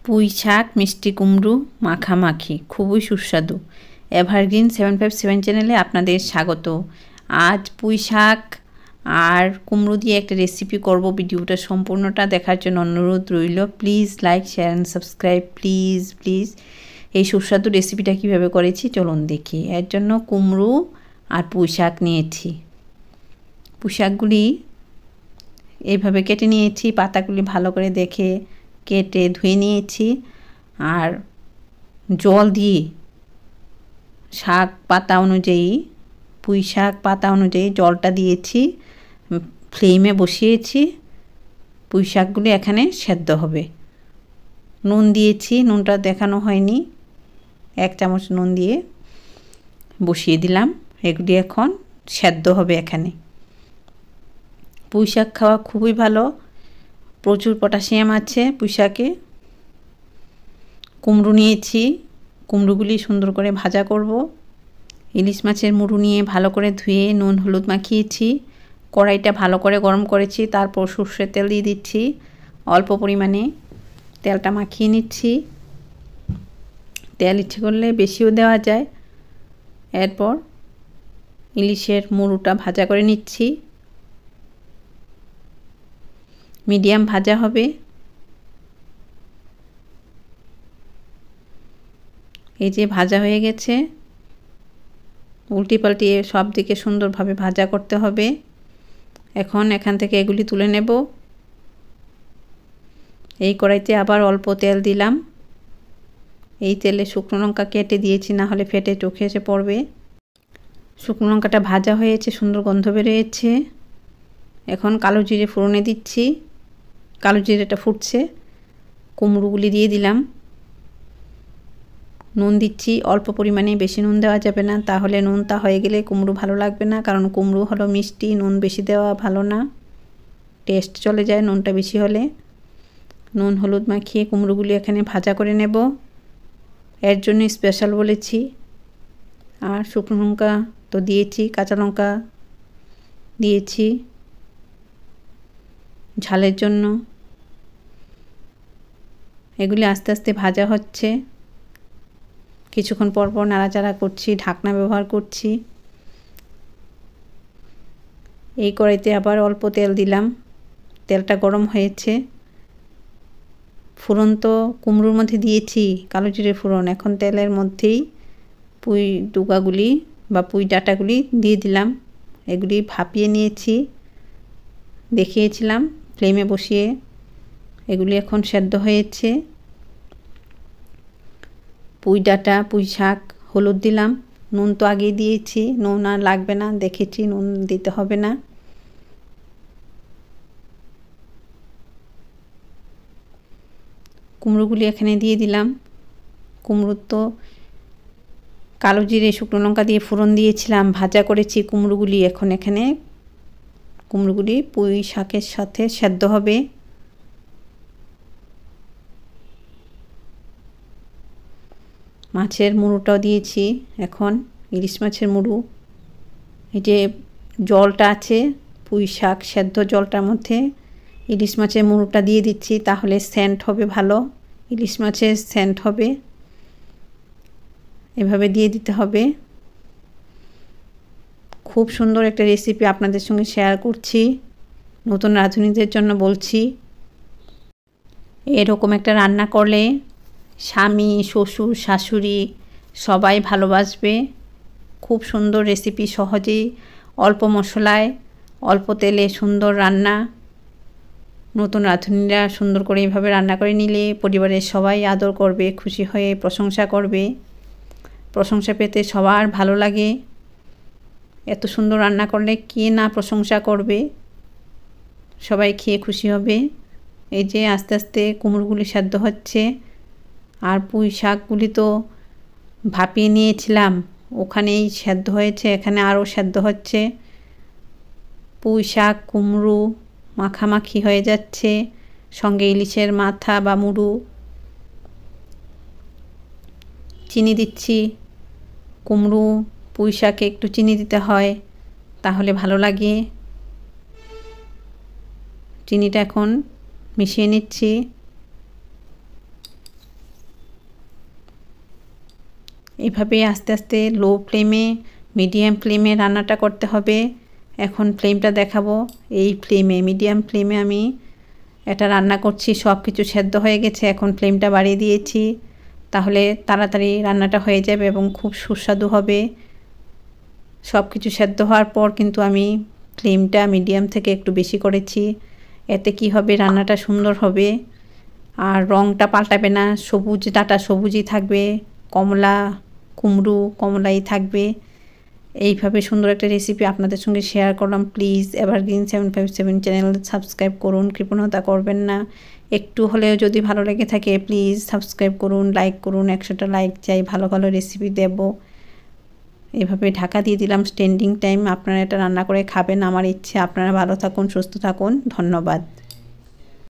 পুঁই শাক মিষ্টি কুমড়ো মাখামাখি খুবই সুস্বাদু। এভারগ্রিন 757 চ্যানেলে আপনাদের স্বাগত। আজ পুঁই শাক আর কুমড়ো দিয়ে একটা রেসিপি করব। ভিডিওটা সম্পূর্ণটা দেখার জন্য অনুরোধ রইল। Please like share and subscribe please. এই সুস্বাদু রেসিপিটা কিভাবে করেছি চলুন দেখি। এর জন্য কুমড়ো আর পুঁই শাক নিয়েছি। পুঁই শাকগুলি এইভাবে কেটে নিয়েছি, পাতাগুলি ভালো করে দেখে কেটে ধুয়ে নিয়েছি। আর জল দিয়ে শাক পাতা অনুযায়ী, পুঁই শাক পাতা অনুযায়ী জলটা দিয়েছি, ফ্লেমে বসিয়েছি। পুঁই শাকগুলি এখানে সেদ্ধ হবে। নুন দিয়েছি, নুনটা দেখানো হয়নি, 1 চামচ নুন দিয়ে বসিয়ে দিলাম। এগুলি এখন সেদ্ধ হবে। এখানে পুঁই শাক খাওয়া খুবই ভালো, প্রচুর পটাশিয়াম আছে পুঁই শাকে। কুমড়ো নিয়েছি, কুমড়োগুলি সুন্দর করে ভাজা করব। ইলিশ মাছের মুড়ো নিয়ে ভালো করে ধুয়ে নুন হলুদ মাখিয়েছি। কড়াইটা ভালো করে গরম করেছি, তারপর সর্ষের তেল দিয়ে দিচ্ছি। অল্প পরিমাণে তেলটা মাখিয়ে নিচ্ছি। তেল ইচ্ছে করলে বেশিও দেওয়া যায়। এরপর ইলিশের মুড়োটা ভাজা করে নিচ্ছি। মিডিয়াম ভাজা হবে। এই যে ভাজা হয়ে গেছে, উল্টি পাল্টিয়ে সব দিকে সুন্দরভাবে ভাজা করতে হবে। এখন এখান থেকে এগুলি তুলে নেব। এই কড়াইতে আবার অল্প তেল দিলাম। এই তেলে শুকনো লঙ্কা কেটে দিয়েছি, না হলে ফেটে চোখে এসে পড়বে। শুকনো লঙ্কাটা ভাজা হয়েছে, সুন্দর গন্ধ বেরিয়েছে। এখন কালো জিরে ফোড়নে দিচ্ছি। কালো জিরেটা ফুটছে, কুমড়োগুলি দিয়ে দিলাম। নুন দিচ্ছি অল্প পরিমাণে, বেশি নুন দেওয়া যাবে না, তাহলে নুনটা হয়ে গেলে কুমড়ো ভালো লাগবে না। কারণ কুমড়ো হলো মিষ্টি, নুন বেশি দেওয়া ভালো না, টেস্ট চলে যায় নুনটা বেশি হলে। নুন হলুদ মাখিয়ে কুমড়োগুলি এখানে ভাজা করে নেব, এর জন্য স্পেশাল বলেছি। আর শুকনো লঙ্কা তো দিয়েছি, কাঁচা লঙ্কা দিয়েছি ঝালের জন্য। এগুলি আস্তে আস্তে ভাজা হচ্ছে। কিছুক্ষণ পর পর নাড়াচাড়া করছি, ঢাকনা ব্যবহার করছি। এই কড়াইতে আবার অল্প তেল দিলাম, তেলটা গরম হয়েছে। ফোড়ন তো কুমড়োর মধ্যে দিয়েছি, কালো জিরে ফোড়ন। এখন তেলের মধ্যেই পুঁই ডুগাগুলি বা পুঁই ডাঁটাগুলি দিয়ে দিলাম। এগুলি ভাপিয়ে নিয়েছি, দেখিয়েছিলাম ফ্লেমে বসিয়ে। এগুলি এখন সেদ্ধ হয়েছে। পুঁই ডাঁটা, পুঁই শাক, হলুদ দিলাম। নুন তো আগেই দিয়েছি, নুন আর লাগবে না, দেখেছি নুন দিতে হবে না। কুমড়োগুলি এখানে দিয়ে দিলাম। কুমড়ো তো কালো জিরে শুকনো লঙ্কা দিয়ে ফোড়ন দিয়েছিলাম, ভাজা করেছি কুমড়োগুলি। এখন এখানে কুমড়োগুলি পুঁই শাকের সাথে সেদ্ধ হবে। মাছের মুড়োটাও দিয়েছি। এখন ইলিশ মাছের মুড়ো, এই যে জলটা আছে পুঁই শাক সেদ্ধ জলটার মধ্যে ইলিশ মাছের মুড়োটা দিয়ে দিচ্ছি, তাহলে সেন্ট হবে ভালো, ইলিশ মাছের সেন্ট হবে। এভাবে দিয়ে দিতে হবে। খুব সুন্দর একটা রেসিপি আপনাদের সঙ্গে শেয়ার করছি, নতুন রাঁধুনিদের জন্য বলছি। এরকম একটা রান্না করলে স্বামী, শ্বশুর, শাশুড়ি সবাই ভালোবাসবে। খুব সুন্দর রেসিপি, সহজেই অল্প মশলায় অল্প তেলে সুন্দর রান্না। নতুন রাঁধুনিরা সুন্দর করে এইভাবে রান্না করে নিলে পরিবারের সবাই আদর করবে, খুশি হয়ে প্রশংসা করবে। প্রশংসা পেতে সবার ভালো লাগে। এত সুন্দর রান্না করলে কে না প্রশংসা করবে, সবাই খেয়ে খুশি হবে। এই যে আস্তে আস্তে কুমড়োগুলি সেদ্ধ হচ্ছে। আর পুঁই শাকগুলি তো ভাপিয়ে নিয়েছিলাম, ওখানেই সেদ্ধ হয়েছে, এখানে আরও সেদ্ধ হচ্ছে। পুঁই শাক কুমড়ো মাখামাখি হয়ে যাচ্ছে, সঙ্গে ইলিশের মাথা বা মুড়ো। চিনি দিচ্ছি। কুমড়ো পুঁই শাকে একটু চিনি দিতে হয়, তাহলে ভালো লাগে। চিনিটা এখন মিশিয়ে নিচ্ছি। এইভাবে আস্তে আস্তে লো ফ্লেমে মিডিয়াম ফ্লেমে রান্নাটা করতে হবে। এখন ফ্লেমটা দেখাবো। এই ফ্লেমে মিডিয়াম ফ্লেমে আমি এটা রান্না করছি। সব কিছু সেদ্ধ হয়ে গেছে। এখন ফ্লেমটা বাড়িয়ে দিয়েছি, তাহলে তাড়াতাড়ি রান্নাটা হয়ে যাবে এবং খুব সুস্বাদু হবে। সব কিছু সেদ্ধ হওয়ার পর কিন্তু আমি ফ্লেমটা মিডিয়াম থেকে একটু বেশি করেছি। এতে কি হবে, রান্নাটা সুন্দর হবে আর রঙটা পাল্টাবে না। সবুজ ডাটা সবুজই থাকবে, কমলা কুমড়ো কমলাই থাকবে। এইভাবে সুন্দর একটা রেসিপি আপনাদের সঙ্গে শেয়ার করলাম। প্লিজ এভারগ্রিন 757 চ্যানেল সাবস্ক্রাইব করুন, কৃপণতা করবেন না। একটু হলেও যদি ভালো লেগে থাকে প্লিজ সাবস্ক্রাইব করুন, লাইক করুন। 100টা লাইক চাই, ভালো ভালো রেসিপি দেব। এভাবে ঢাকা দিয়ে দিলাম স্ট্যান্ডিং টাইম। আপনারা এটা রান্না করে খাবেন। আমার ইচ্ছে। আপনারা ভালো থাকুন, সুস্থ থাকুন। ধন্যবাদ।